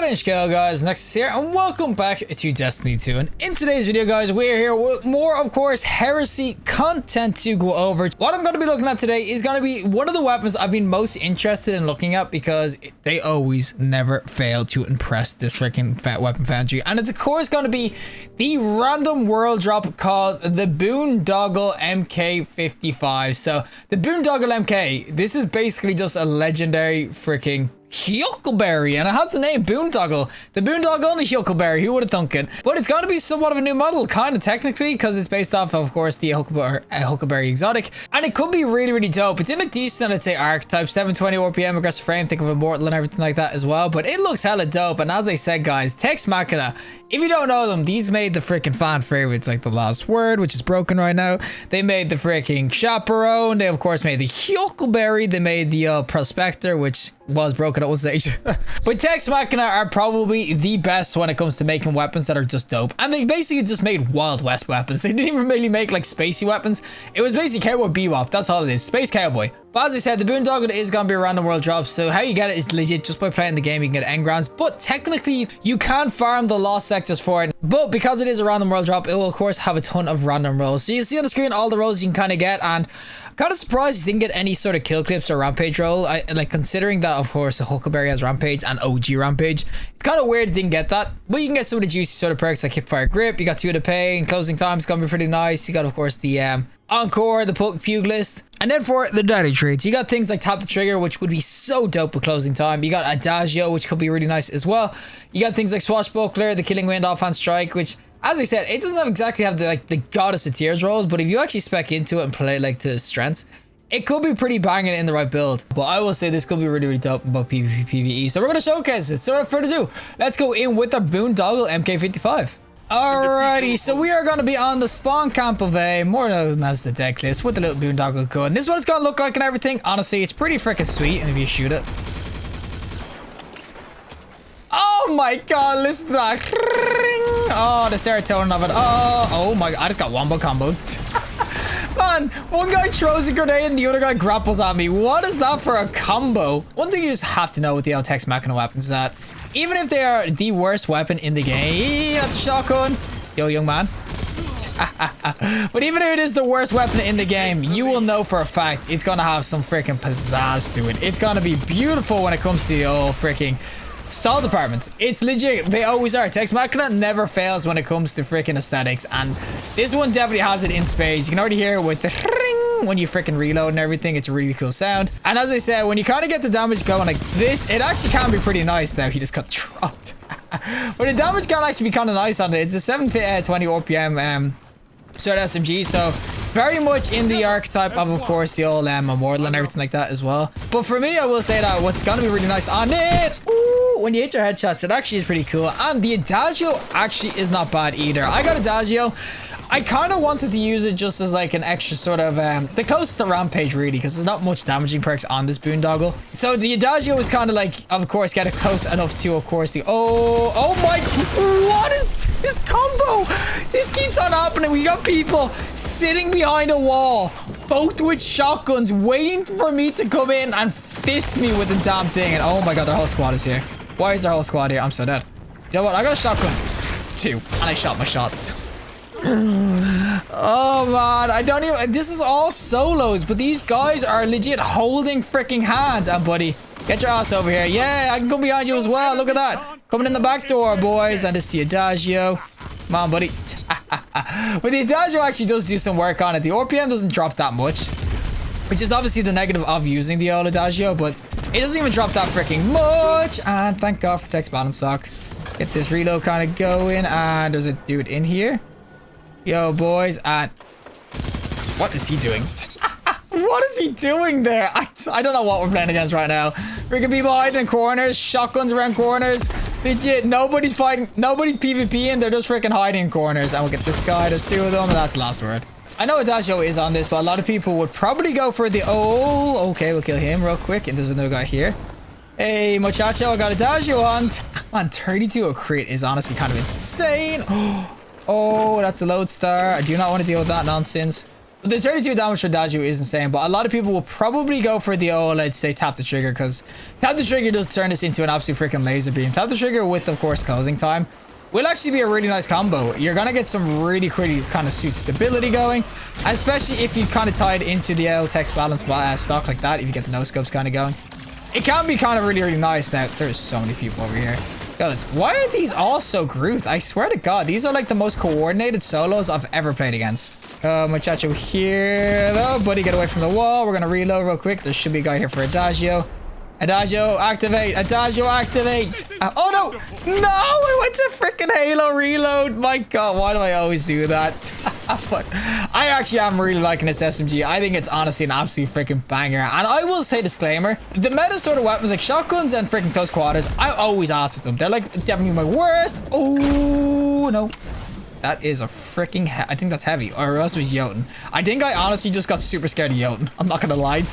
Cut in scale, guys. Nexas here, and welcome back to Destiny 2. And in today's video, guys, we're here with more, of course, Heresy content to go over. What I'm going to be looking at today is going to be one of the weapons I've been most interested in looking at because they always never fail to impress this freaking weapon foundry. And it's, of course, going to be the random world drop called the Boondoggle MK55. So the Boondoggle MK, this is basically just a legendary freaking Huckleberry, and it has the name Boondoggle. The Boondoggle and the Huckleberry, who would have thunk it? But it's going to be somewhat of a new model, kind of technically, because it's based off, of course, the Huckleberry exotic. And it could be really, really dope. It's in a decent, I'd say, archetype, 720 RPM, aggressive frame, think of Immortal and everything like that as well. But it looks hella dope. And as I said, guys, TEX MECHANICA, if you don't know them, these made the freaking fan favorites like The Last Word, which is broken right now. They made the freaking Chaperone. They, of course, made the Huckleberry. They made the Prospector, which was broken at one stage. But TEX MECHANICA are probably the best when it comes to making weapons that are just dope. And they basically just made Wild West weapons. They didn't even really make like spacey weapons. It was basically Cowboy Bebop. That's all it is. Space Cowboy. But as I said, the Boondoggle is going to be a random world drop. So how you get it is legit just by playing the game. You can get engrams. But technically, you can farm the lost sectors for it. But because it is a random world drop, it will, of course, have a ton of random rolls. So you see on the screen all the rolls you can kind of get. And I'm kind of surprised you didn't get any sort of kill clips or rampage roll. Like considering that, of course, the Huckleberry has rampage and OG rampage. It's kind of weird it didn't get that. But you can get some of the juicy sort of perks like Hipfire Grip. You got 2 of the Pain. Closing time is going to be pretty nice. You got, of course, the Encore, the Pugilist. And then for the daddy traits, you got things like Tap the Trigger, which would be so dope with closing time. You got Adagio, which could be really nice as well. You got things like Swashbuckler, the Killing Wind, Offhand Strike, which, as I said, it doesn't exactly have the Goddess of Tears rolls, but if you actually spec into it and play like the strengths, it could be pretty banging in the right build. But I will say this could be really, really dope about PvP, PvE. So we're going to showcase it. So without further ado, let's go in with the Boondoggle MK55. Alrighty, so we are going to be on the spawn camp of a, more known as the Dead Cliffs, with the little Boondoggle gun. And this is what it's going to look like and everything. Honestly, it's pretty freaking sweet. And if you shoot it. Oh my god, listen to that. Oh, the serotonin of it. Oh my god, I just got wombo combo. Man, one guy throws a grenade and the other guy grapples at me. What is that for a combo? One thing you just have to know with the TEX MECHANICA weapons is that even if they are the worst weapon in the game, that's a shotgun. Yo, young man. But even if it is the worst weapon in the game, you will know for a fact it's gonna have some freaking pizzazz to it. It's gonna be beautiful when it comes to the old freaking stall department. It's legit. They always are. TEX MECHANICA never fails when it comes to freaking aesthetics, and this one definitely has it in spades. You can already hear it with the ring when you freaking reload and everything. It's a really cool sound. And as I said, when you kind of get the damage going like this, it actually can be pretty nice. Now he just got dropped. But the damage can actually be kind of nice on it. It's a 720 RPM sort of SMG, so very much in the archetype of course, the old Immortal and everything like that as well. But for me, I will say that what's gonna be really nice on it, ooh, when you hit your headshots, it actually is pretty cool. And the Adagio actually is not bad either. I got Adagio. I kind of wanted to use it just as like an extra sort of the closest to Rampage really, because there's not much damaging perks on this Boondoggle. So the Adagio was kind of like, of course, get it close enough to, of course, the oh my, what is this combo? This keeps on happening. We got people sitting behind a wall, both with shotguns, waiting for me to come in and fist me with the damn thing. And oh my god, their whole squad is here. Why is their whole squad here? I'm so dead. You know what? I got a shotgun too, and I shot my shot. Oh man, I don't even, this is all solos, but these guys are legit holding freaking hands. And buddy, get your ass over here. Yeah, I can come behind you as well. Look at that, coming in the back door, boys. And it's the Adagio. Come on, buddy. But the Adagio actually does do some work on it. The RPM doesn't drop that much, which is obviously the negative of using the old Adagio, but it doesn't even drop that freaking much. And thank god for TEX balance stock. Get this reload kind of going. And there's a dude in here. Yo, boys, and what is he doing? What is he doing there? I don't know what we're playing against right now. Freaking people hiding in corners, shotguns around corners. Legit, nobody's fighting, nobody's PvPing, they're just freaking hiding in corners. And we'll get this guy, there's 2 of them, and that's the last word. I know Adagio is on this, but a lot of people would probably go for the, oh, okay, we'll kill him real quick. And there's another guy here. Hey, muchacho, I got Adagio on. Man, 32 a crit is honestly kind of insane. Oh, that's a lodestar. I do not want to deal with that nonsense. The 32 damage for Daju is insane, but a lot of people will probably go for the old, let's say, tap the trigger, because tap the trigger does turn this into an absolute freaking laser beam. Tap the trigger with, of course, closing time will actually be a really nice combo. You're gonna get some really pretty kind of sweet stability going, especially if you kind of tie it into the TEX balance stock like that. If you get the no scopes kind of going, it can be kind of really nice. Now there's so many people over here. Guys, why are these all so grouped? I swear to God, these are like the most coordinated solos I've ever played against. Muchacho here. Oh, buddy, get away from the wall. We're gonna reload real quick. There should be a guy here for Adagio. Adagio, activate. Adagio, activate. Oh, no. No, I went to freaking Halo reload. My God, why do I always do that? But I actually am really liking this SMG. I think it's honestly an absolute freaking banger. And I will say disclaimer, the meta sort of weapons like shotguns and freaking close quarters, I always ask with them. They're like definitely my worst. Oh, no. That is a freaking... I think that's heavy. Or else it was Jotun. I think I honestly just got super scared of Jotun. I'm not going to lie.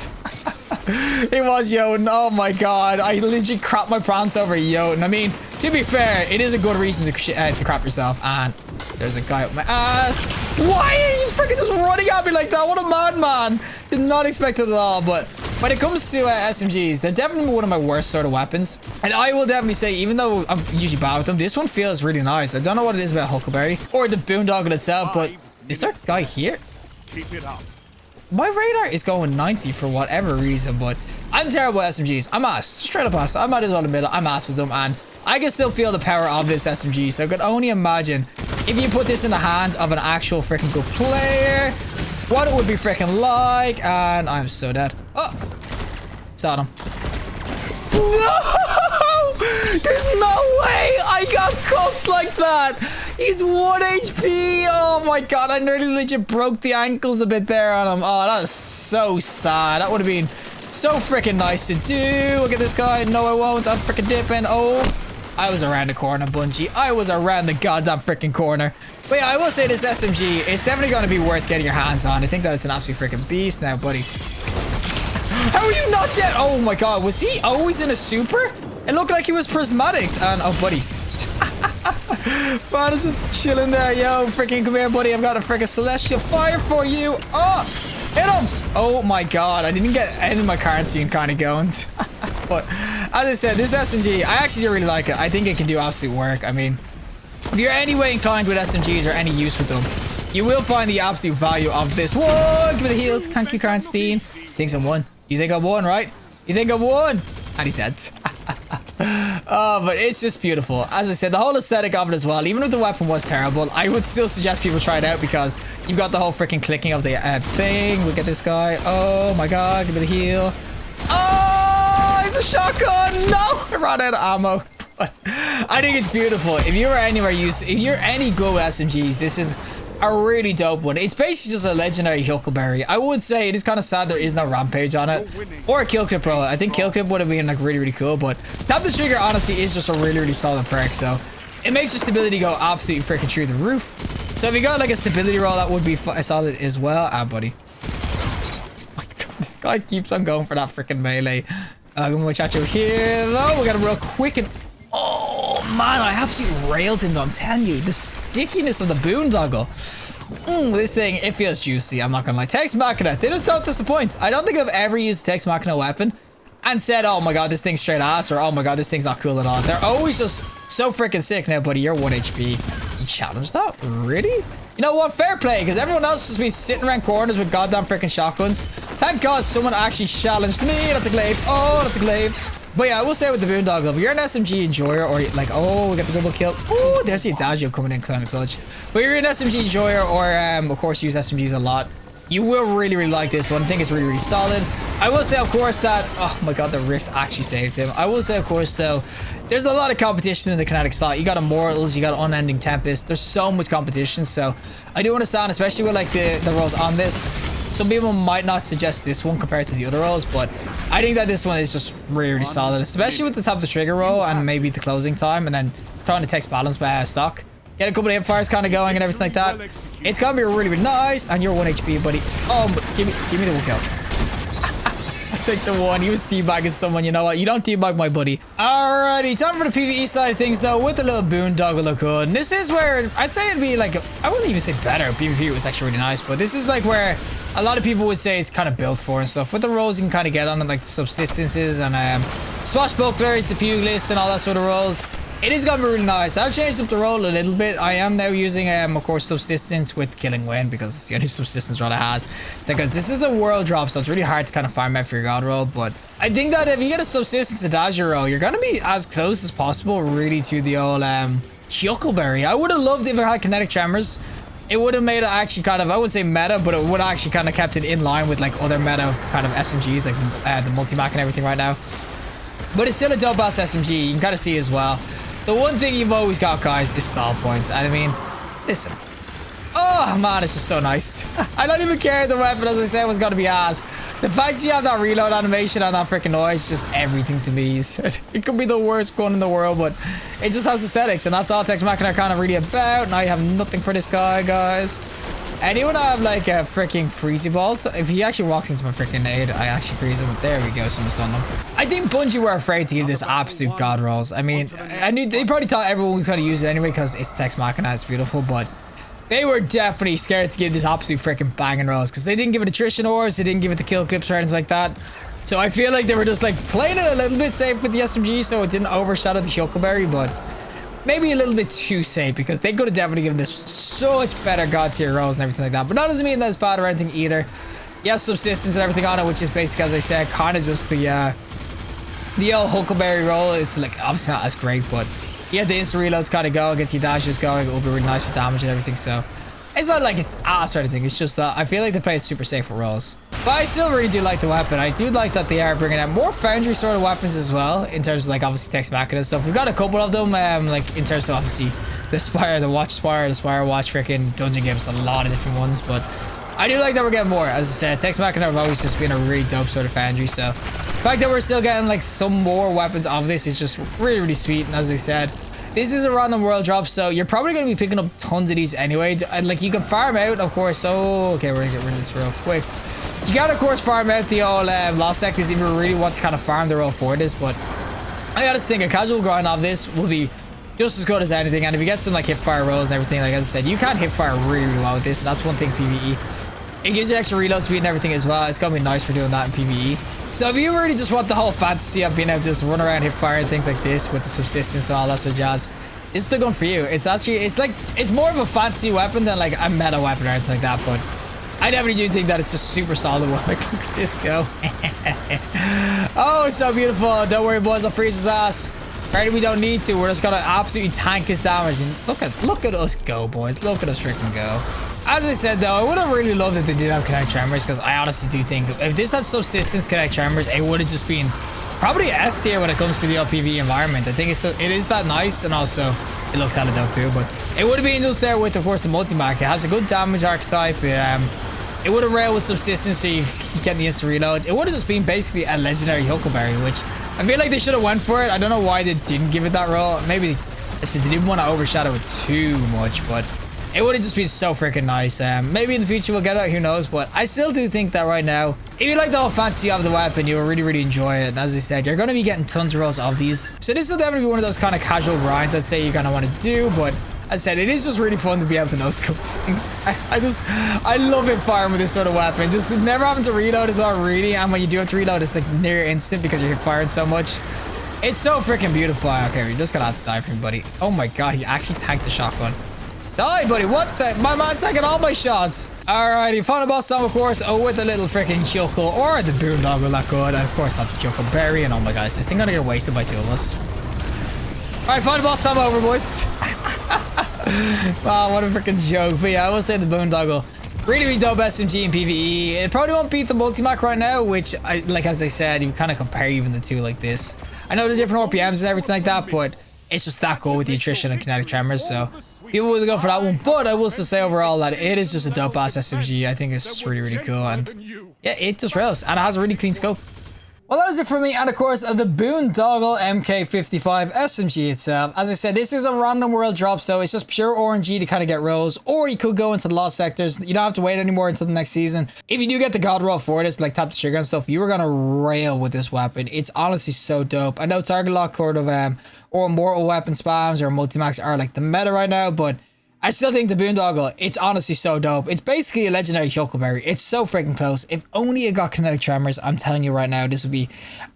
It was Jotun. Oh my God. I literally crapped my pants over Jotun. I mean, to be fair, it is a good reason to crap yourself. And there's a guy up my ass. Why are you freaking just running at me like that? What a madman. Did not expect it at all. But when it comes to SMGs, they're definitely one of my worst sort of weapons. And I will definitely say, even though I'm usually bad with them, this one feels really nice. I don't know what it is about Huckleberry or the boondoggle itself, but is there a guy here? Keep it up. My radar is going 90 for whatever reason, but I'm terrible at SMGs. I'm ass. Straight up ass. I might as well admit it. I'm ass with them, and I can still feel the power of this SMG. So I could only imagine if you put this in the hands of an actual freaking good player, what it would be freaking like. And I'm so dead. Oh, start him. No! There's no way I got cooked like that. He's 1 HP. Oh my God, I nearly legit broke the ankles a bit there on him. Oh, that is so sad. That would have been so freaking nice to do. Look at this guy. No, I won't. I'm freaking dipping. Oh, I was around the corner, Bungie. I was around the goddamn freaking corner. But yeah, I will say this SMG is definitely going to be worth getting your hands on. I think that it's an absolute freaking beast now, buddy. How are you not dead? Oh my God, was he always in a super? It looked like he was prismatic. And oh, buddy. Man is just chilling there. Yo, freaking come here, buddy. I've got a freaking celestial fire for you. Oh, hit him. Oh my God, I didn't get any of my currency kind of going. But as I said, this SMG, I actually do really like it. I think it can do absolute work. I mean, if you're any way inclined with SMGs or any use with them, you will find the absolute value of this. Whoa, give me the heals. Thank you, Karnstein. Thinks I'm one. You think I won, right? You think I won? And he's dead. Oh, but it's just beautiful. As I said, the whole aesthetic of it as well, even if the weapon was terrible, I would still suggest people try it out because you've got the whole freaking clicking of the thing. Look at this guy. Oh my God, give me the heal. Oh, it's a shotgun. No, I ran out of ammo. But I think it's beautiful. If you're anywhere if you're any good with SMGs, this is a really dope one. It's basically just a legendary Huckleberry. I would say it is kind of sad there is no rampage on it or a kill clip pro. I think kill clip would have been like really cool, but tap the trigger honestly is just a really solid perk. So it makes your stability go absolutely freaking through the roof. So if you got like a stability roll, that would be solid as well. Ah, buddy. Oh my God, this guy keeps on going for that freaking melee. I'm gonna watch out here though. We got a real quick and oh man, I absolutely railed him though. I'm telling you, the stickiness of the boondoggle. This thing, it feels juicy. I'm not gonna lie. TEX MECHANICA, they just don't disappoint. I don't think I've ever used TEX MECHANICA weapon and said, oh my God, this thing's straight ass, or oh my God, this thing's not cool at all. They're always just so freaking sick. Now, buddy, you're 1 HP. You challenged that? Really? You know what? Fair play, because everyone else has been sitting around corners with goddamn freaking shotguns. Thank God someone actually challenged me. That's a glaive. Oh, that's a glaive. But yeah, I will say with the boondoggle, if you're an SMG enjoyer or like, oh, we got the double kill. Oh, there's the Adagio coming in kind of clutch. But if you're an SMG enjoyer or, of course, use SMGs a lot, you will really like this one. I think it's really solid. I will say, of course, that, oh my God, the Rift actually saved him. I will say, of course, though, there's a lot of competition in the kinetic slot. You got Immortals, you got Unending Tempest. There's so much competition. So I do understand, especially with like the rolls on this. Some people might not suggest this one compared to the other rolls, but I think that this one is just really solid, especially with the top of the trigger roll and maybe the closing time, and then trying to TEX balance by stock. Get a couple of hip fires kind of going and everything like that. It's gonna be really nice, and you're 1 HP, buddy. Oh, give me the one kill. take the one. He was teabagging someone. You know what? You don't teabag my buddy. Alrighty, time for the PvE side of things, though, with the little boondoggle look good. And this is where I'd say it'd be like, I wouldn't even say better. PvP was actually really nice, but this is like where a lot of people would say it's kind of built for and stuff. With the roles you can kind of get on it, like the subsistences and swashbucklers, the pugilists, and all that sort of roles. It is gonna be really nice. I've changed up the role a little bit. I am now using, of course, subsistence with killing Win because it's the only subsistence role it has. It's because this is a world drop, so it's really hard to kind of farm out for your god role. But I think that if you get a subsistence as your role, you're gonna be as close as possible, really, to the old Huckleberry. I would have loved if it had kinetic tremors. It would have made it actually kind of, I wouldn't say meta, but it would have actually kind of kept it in line with like other meta kind of SMGs, like the multi-mac and everything right now. But it's still a dope ass SMG. You can kind of see as well. The one thing you've always got, guys, is stall points. And I mean, listen. Oh, man, it's just so nice. I don't even care if the weapon, as I said, was going to be ass. The fact you have that reload animation and that freaking noise, just everything to me. It could be the worst gun in the world, but it just has aesthetics. And that's all TEX MECHANICA are kind of really about. Now you have nothing for this guy, guys. Anyone have like a freaking freezy bolt? If he actually walks into my freaking nade, I actually freeze him. There we go, someone stunned him. I think Bungie were afraid to give this absolute god rolls. I mean, I knew they probably thought everyone was going to use it anyway because it's TEX MECHANICA, it's beautiful, but they were definitely scared to give this absolute freaking banging rolls because they didn't give it attrition ores, they didn't give it the kill clips or anything like that. So I feel like they were just like playing it a little bit safe with the SMG so it didn't overshadow the Huckleberry, but maybe a little bit too safe because they could have definitely given this such better god tier rolls and everything like that. But that doesn't mean that it's bad or anything either. Yes, subsistence and everything on it, which is basically, as I said, kind of just the old Huckleberry roll. It's like obviously not as great, but yeah, the instant reloads kind of go, get your dashes going. It'll be really nice for damage and everything. So it's not like it's ass or anything. It's just that I feel like they play it super safe with rolls. But I still really do like the weapon. I do like that they are bringing out more foundry sort of weapons as well, in terms of like obviously TEX MECHANICA and stuff. We've got a couple of them, like in terms of obviously the Spire, the Watch Spire, the Spire Watch, freaking Dungeon gave us a lot of different ones. But I do like that we're getting more. As I said, TEX MECHANICA have always just been a really dope sort of foundry. So the fact that we're still getting like some more weapons of this is just really, really sweet. And as I said, this is a random world drop, so you're probably going to be picking up tons of these anyway. And like you can farm out, of course. So okay, we're gonna get rid of this real quick. You gotta, of course, farm out the old lost sectors if you really want to kind of farm the roll for this. But I gotta think a casual grind of this will be just as good as anything. And if you get some like hip fire rolls and everything, like as I said, you can hip fire really, really well with this. And that's one thing PvE. It gives you extra reload speed and everything as well. It's gonna be nice for doing that in PvE. So if you really just want the whole fantasy of being able to just run around hip fire and things like this with the subsistence and all that sort of jazz, it's the gun for you. It's actually, it's more of a fantasy weapon than like a meta weapon or anything like that. But I definitely do think that it's a super solid one. Like, look at this go. Oh, it's so beautiful. Don't worry, boys. I'll freeze his ass. Right, we don't need to. We're just gonna absolutely tank his damage. And look at us go, boys. Look at us freaking go. As I said, though, I would have really loved if they did have kinetic tremors, because I honestly do think if this had subsistence kinetic tremors, it would have just been probably S tier when it comes to the LPV environment. I think it is that nice, and also it looks hella dope too. But it would have been up there with, of course, the multi-mac. It has a good damage archetype. It would have railed with subsistence, so you get the instant reloads. It would have just been basically a legendary Huckleberry, which I feel like they should have went for it. I don't know why they didn't give it that role. Maybe they didn't want to overshadow it too much, but it would have just been so freaking nice. Maybe in the future we'll get it, who knows. But I still do think that right now, if you like the whole fantasy of the weapon, you will really, really enjoy it. And as I said, you're going to be getting tons of rolls of these. So this will definitely be one of those kind of casual grinds I'd say you're going to want to do. But as I said, it is just really fun to be able to no-scope things. I love it firing with this sort of weapon. Just never having to reload as well, really. And when you do have to reload, it's like near instant because you're firing so much. It's so freaking beautiful. Okay, you're just going to have to die for me, buddy. Oh my God, he actually tanked the shotgun. Die, buddy. What the? My man's taking all my shots. Alrighty, final boss time, of course. Oh, with the little freaking chuckle or the boondoggle that good. And of course, not the Huckleberry. And oh my God, is this thing gonna get wasted by two of us? Alright, final boss time over, boys. Wow, what a freaking joke. But yeah, I will say the boondoggle. Really, really dope SMG in PvE. It probably won't beat the multi-mac right now, which, as I said, you kind of compare even the two like this. I know the different RPMs and everything like that, but it's just that good with the attrition and kinetic tremors, so people will go for that one. But I will still say overall that it is just a dope ass SMG. I think it's just really, really cool, and yeah, it just rails, and it has a really clean scope. Well, that is it for me, and of course, the boondoggle MK55 SMG itself. As I said, this is a random world drop, so it's just pure RNG to kind of get rolls, or you could go into the lost sectors. You don't have to wait anymore until the next season. If you do get the god roll for this, like tap the trigger and stuff, you are gonna rail with this weapon. It's honestly so dope. I know target lock sort of or mortal weapon spams or multi-max are like the meta right now, but I still think the boondoggle, it's honestly so dope. It's basically a legendary Huckleberry. It's so freaking close. If only it got kinetic tremors, I'm telling you right now, this would be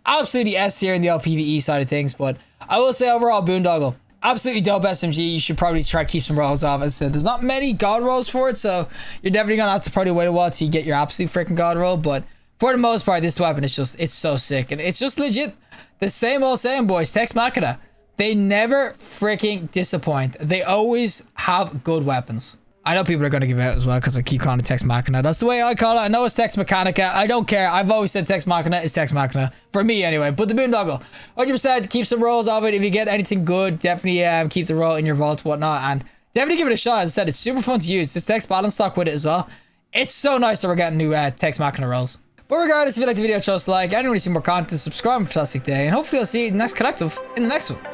absolutely S tier in the LPVE side of things. But I will say overall, boondoggle, absolutely dope SMG. You should probably try to keep some rolls off. As I said, there's not many god rolls for it, so you're definitely gonna have to probably wait a while till you get your absolute freaking god roll. But for the most part, this weapon is just, it's so sick. And it's just legit the same old saying, boys, TEX MECHANICA. They never freaking disappoint. They always have good weapons. I know people are going to give out as well because I keep calling it TEX MECHANICA. That's the way I call it. I know it's TEX MECHANICA. I don't care. I've always said TEX MECHANICA. It's TEX MECHANICA. For me anyway. But the boondoggle, 100% keep some rolls of it. If you get anything good, definitely keep the roll in your vault, whatnot. And definitely give it a shot. As I said, it's super fun to use. This TEX balance stock with it as well. It's so nice that we're getting new TEX MECHANICA rolls. But regardless, if you like the video, just like. Anyone want to see more content, subscribe. Fantastic day. And hopefully I'll see you in the next collective in the next one.